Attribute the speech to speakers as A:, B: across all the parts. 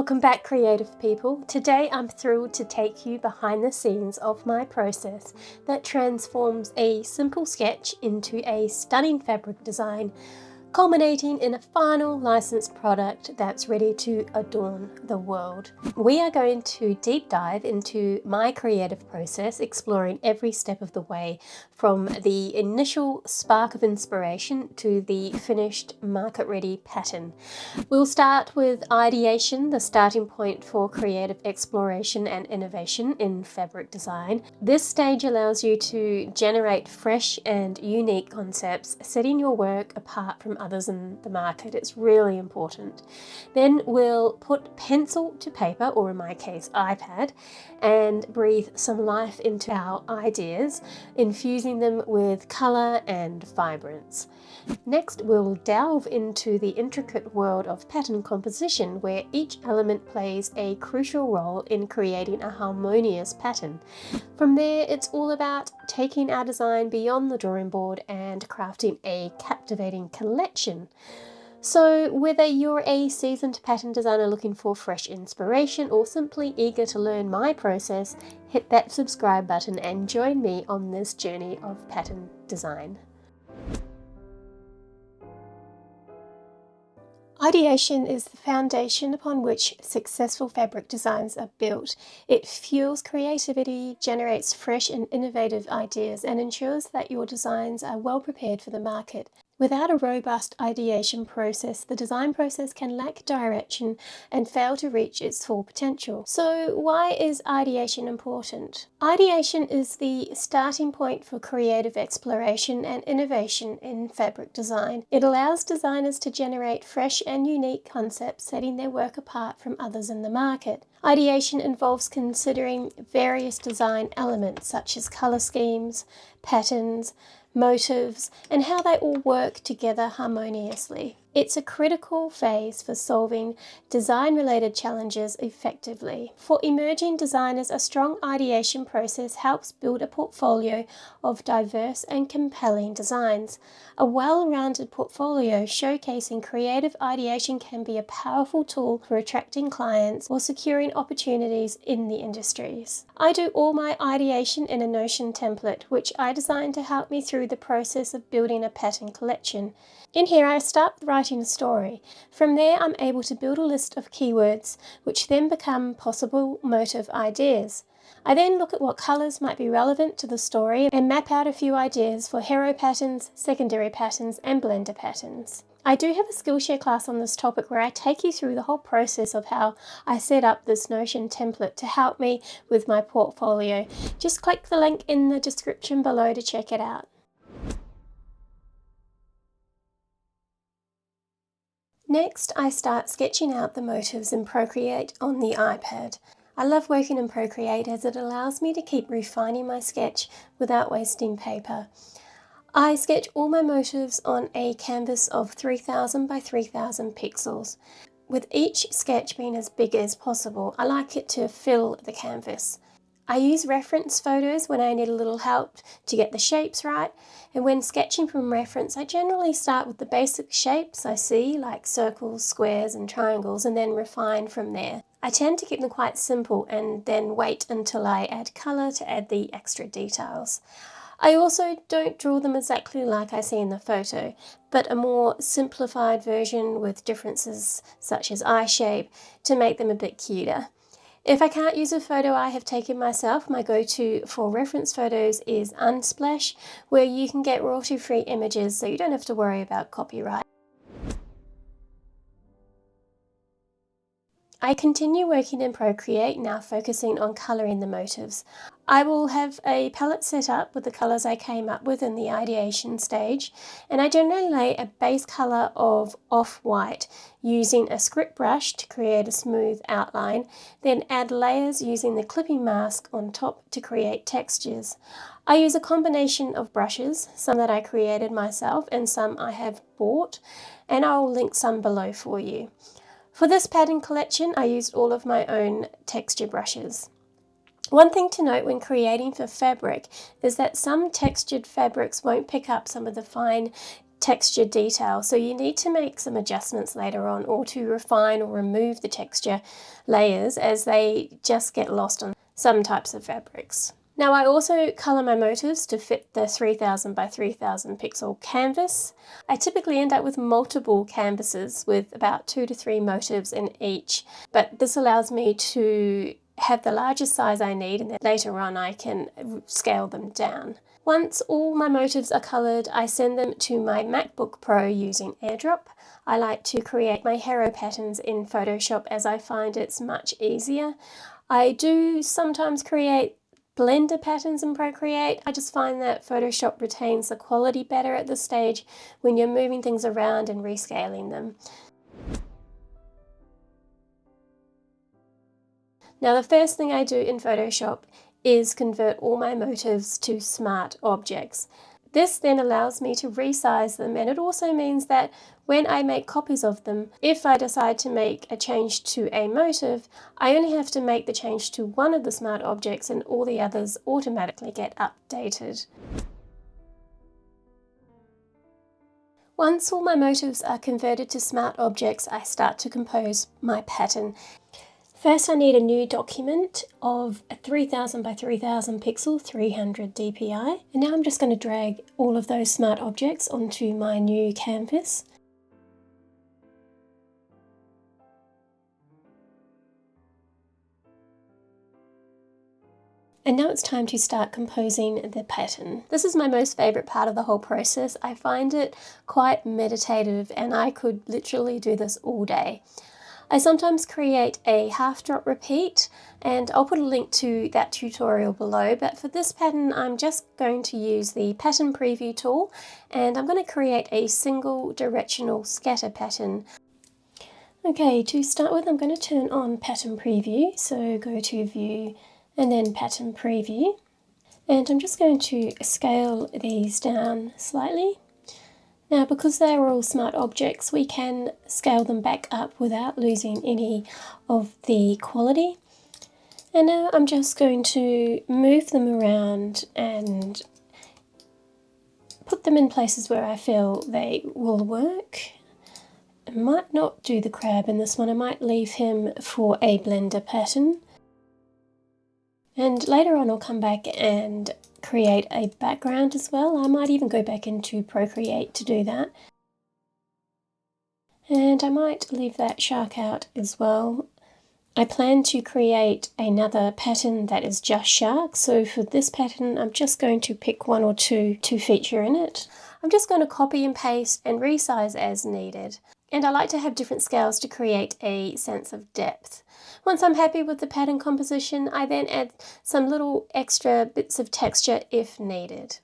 A: Welcome back, creative people. Today I'm thrilled to take you behind the scenes of my process that transforms a simple sketch into a stunning fabric design, culminating in a final licensed product that's ready to adorn the world. We are going to deep dive into my creative process, exploring every step of the way, from the initial spark of inspiration to the finished market-ready pattern. We'll start with ideation, the starting point for creative exploration and innovation in fabric design. This stage allows you to generate fresh and unique concepts, setting your work apart from others in the market. It's really important. Then we'll put pencil to paper, or in my case iPad, and breathe some life into our ideas, infusing them with colour and vibrance. Next, we'll delve into the intricate world of pattern composition, where each element plays a crucial role in creating a harmonious pattern. From there, it's all about taking our design beyond the drawing board and crafting a captivating collection. So whether you're a seasoned pattern designer looking for fresh inspiration or simply eager to learn my process, hit that subscribe button and join me on this journey of pattern design. Ideation is the foundation upon which successful fabric designs are built. It fuels creativity, generates fresh and innovative ideas, and ensures that your designs are well prepared for the market. Without a robust ideation process, the design process can lack direction and fail to reach its full potential. So why is ideation important? Ideation is the starting point for creative exploration and innovation in fabric design. It allows designers to generate fresh and unique concepts, setting their work apart from others in the market. Ideation involves considering various design elements such as color schemes, patterns, motifs, and how they all work together harmoniously. It's a critical phase for solving design-related challenges effectively. For emerging designers, a strong ideation process helps build a portfolio of diverse and compelling designs. A well-rounded portfolio showcasing creative ideation can be a powerful tool for attracting clients or securing opportunities in the industries. I do all my ideation in a Notion template, which I designed to help me through the process of building a pattern collection. In here, I start with writing a story. From there, I'm able to build a list of keywords, which then become possible motif ideas. I then look at what colours might be relevant to the story and map out a few ideas for hero patterns, secondary patterns, and blender patterns. I do have a Skillshare class on this topic where I take you through the whole process of how I set up this Notion template to help me with my portfolio. Just click the link in the description below to check it out. Next, I start sketching out the motifs in Procreate on the iPad. I love working in Procreate as it allows me to keep refining my sketch without wasting paper. I sketch all my motifs on a canvas of 3000 by 3000 pixels. With each sketch being as big as possible, I like it to fill the canvas. I use reference photos when I need a little help to get the shapes right, and when sketching from reference, I generally start with the basic shapes I see, like circles, squares, and triangles, and then refine from there. I tend to keep them quite simple and then wait until I add colour to add the extra details. I also don't draw them exactly like I see in the photo, but a more simplified version with differences such as eye shape to make them a bit cuter. If I can't use a photo I have taken myself, my go-to for reference photos is Unsplash, where you can get royalty-free images so you don't have to worry about copyright. I continue working in Procreate, now focusing on colouring the motifs. I will have a palette set up with the colours I came up with in the ideation stage, and I generally lay a base colour of off-white using a script brush to create a smooth outline, then add layers using the clipping mask on top to create textures. I use a combination of brushes, some that I created myself and some I have bought, and I'll link some below for you. For this pattern collection, I used all of my own texture brushes. One thing to note when creating for fabric is that some textured fabrics won't pick up some of the fine texture detail, so you need to make some adjustments later on, or to refine or remove the texture layers, as they just get lost on some types of fabrics. Now I also colour my motifs to fit the 3000 by 3000 pixel canvas. I typically end up with multiple canvases with about 2 to 3 motifs in each, but this allows me to have the largest size I need, and then later on I can scale them down. Once all my motifs are coloured, I send them to my MacBook Pro using AirDrop. I like to create my hero patterns in Photoshop as I find it's much easier. I do sometimes create Blender patterns in Procreate. I just find that Photoshop retains the quality better at this stage when you're moving things around and rescaling them. Now the first thing I do in Photoshop is convert all my motifs to smart objects. This then allows me to resize them, and it also means that when I make copies of them, if I decide to make a change to a motif, I only have to make the change to one of the smart objects and all the others automatically get updated. Once all my motifs are converted to smart objects, I start to compose my pattern. First I need a new document of a 3000 by 3000 pixel 300 dpi, and now I'm just going to drag all of those smart objects onto my new canvas. And now it's time to start composing the pattern. This is my most favourite part of the whole process. I find it quite meditative, and I could literally do this all day. I sometimes create a half drop repeat, and I'll put a link to that tutorial below, but for this pattern I'm just going to use the pattern preview tool, and I'm going to create a single directional scatter pattern. Okay, to start with I'm going to turn on pattern preview, so go to view and then pattern preview, and I'm just going to scale these down slightly. Now, because they are all smart objects, we can scale them back up without losing any of the quality. And now I'm just going to move them around and put them in places where I feel they will work. I might not do the crab in this one, I might leave him for a blender pattern. And later on I'll come back and create a background as well. I might even go back into Procreate to do that. And I might leave that shark out as well. I plan to create another pattern that is just sharks, so for this pattern I'm just going to pick one or two to feature in it. I'm just going to copy and paste and resize as needed. And I like to have different scales to create a sense of depth. Once I'm happy with the pattern composition, I then add some little extra bits of texture if needed.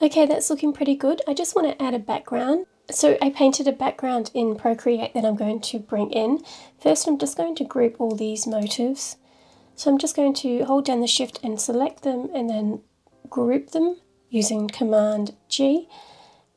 A: Okay, that's looking pretty good. I just want to add a background. So I painted a background in Procreate that I'm going to bring in. First I'm just going to group all these motifs. So I'm just going to hold down the shift and select them and then group them using Command G.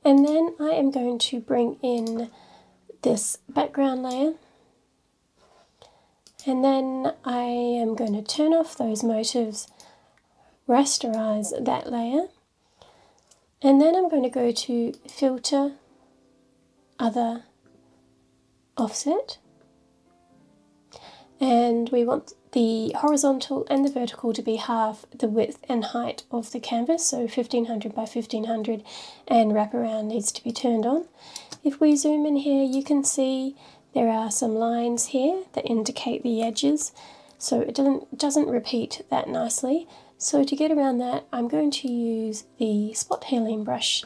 A: And then I am going to bring in this background layer. And then I am going to turn off those motifs, rasterize that layer. And then I'm going to go to Filter, Other, Offset. And we want the horizontal and the vertical to be half the width and height of the canvas, so 1500 by 1500, and wraparound needs to be turned on. If we zoom in here, you can see there are some lines here that indicate the edges, so it doesn't repeat that nicely. So to get around that, I'm going to use the spot healing brush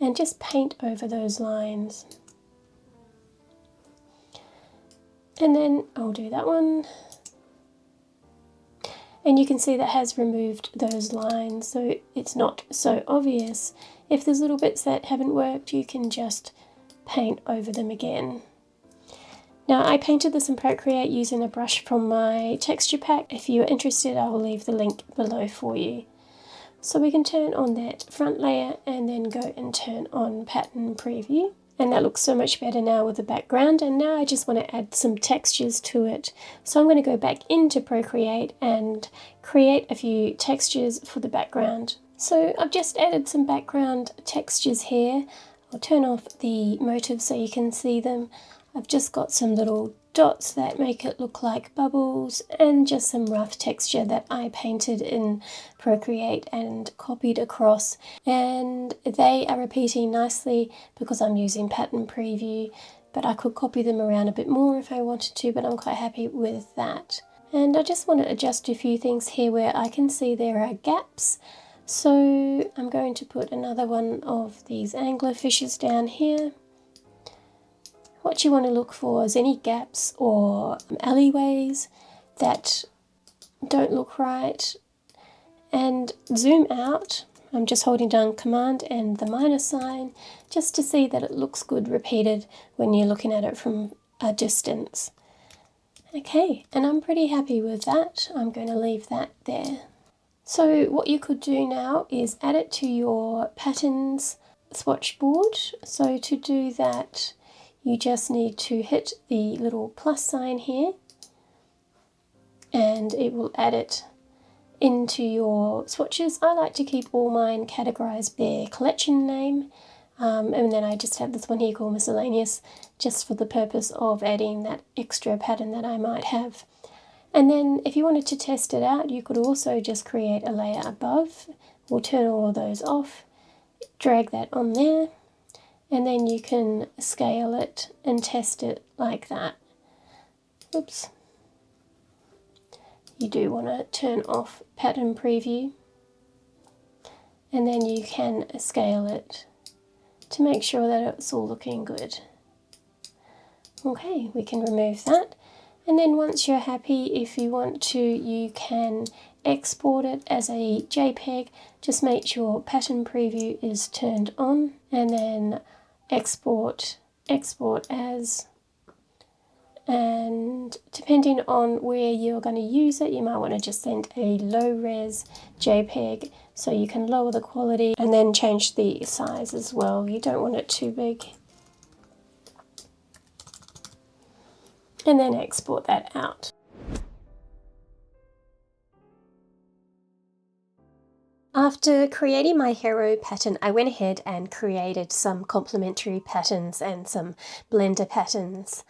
A: and just paint over those lines. And then I'll do that one. And you can see that has removed those lines, so it's not so obvious. If there's little bits that haven't worked, you can just paint over them again. Now, I painted this in Procreate using a brush from my texture pack. If you're interested, I will leave the link below for you. So we can turn on that front layer and then go and turn on pattern preview. And that looks so much better now with the background, and now I just want to add some textures to it. So I'm going to go back into Procreate and create a few textures for the background. So I've just added some background textures here. I'll turn off the motifs so you can see them. I've just got some little dots that make it look like bubbles, and just some rough texture that I painted in Procreate and copied across, and they are repeating nicely because I'm using pattern preview, but I could copy them around a bit more if I wanted to, but I'm quite happy with that. And I just want to adjust a few things here where I can see there are gaps, so I'm going to put another one of these anglerfishes down here. What you want to look for is any gaps or alleyways that don't look right, and zoom out. I'm just holding down Command and the minus sign just to see that it looks good repeated when you're looking at it from a distance. Okay, and I'm pretty happy with that. I'm going to leave that there. So what you could do now is add it to your patterns swatch board. So to do that, you just need to hit the little plus sign here, and it will add it into your swatches. I like to keep all mine categorized their collection name, and then I just have this one here called miscellaneous, just for the purpose of adding that extra pattern that I might have. And then if you wanted to test it out, you could also just create a layer above. We'll turn all of those off, drag that on there, and then you can scale it and test it like that. Oops. You do want to turn off pattern preview, and then you can scale it to make sure that it's all looking good. Okay, we can remove that, and then once you're happy, if you want to, you can export it as a JPEG. Just make sure pattern preview is turned on, and then export as, and depending on where you're going to use it, you might want to just send a low res JPEG so you can lower the quality, and then change the size as well. You don't want it too big. And then export that out. After creating my hero pattern, I went ahead and created some complementary patterns and some blender patterns.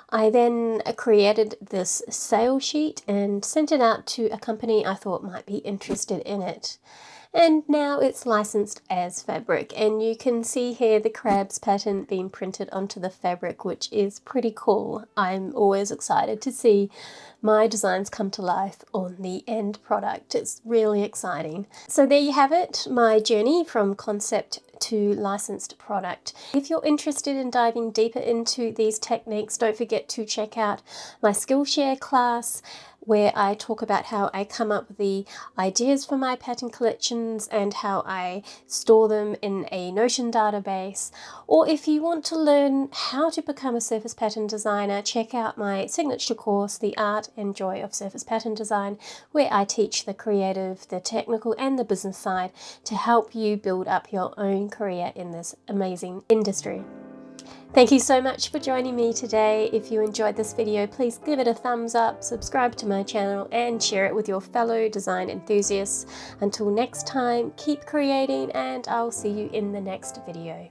A: I then created this sale sheet and sent it out to a company I thought might be interested in it. And now it's licensed as fabric, and you can see here the crabs pattern being printed onto the fabric, which is pretty cool. I'm always excited to see my designs come to life on the end product. It's really exciting. So there you have it, my journey from concept to licensed product. If you're interested in diving deeper into these techniques, don't forget to check out my Skillshare class, where I talk about how I come up with the ideas for my pattern collections and how I store them in a Notion database. Or if you want to learn how to become a surface pattern designer, check out my signature course, The Art and Joy of Surface Pattern Design, where I teach the creative, the technical and the business side to help you build up your own career in this amazing industry. Thank you so much for joining me today. If you enjoyed this video, please give it a thumbs up, subscribe to my channel and share it with your fellow design enthusiasts. Until next time, keep creating, and I'll see you in the next video.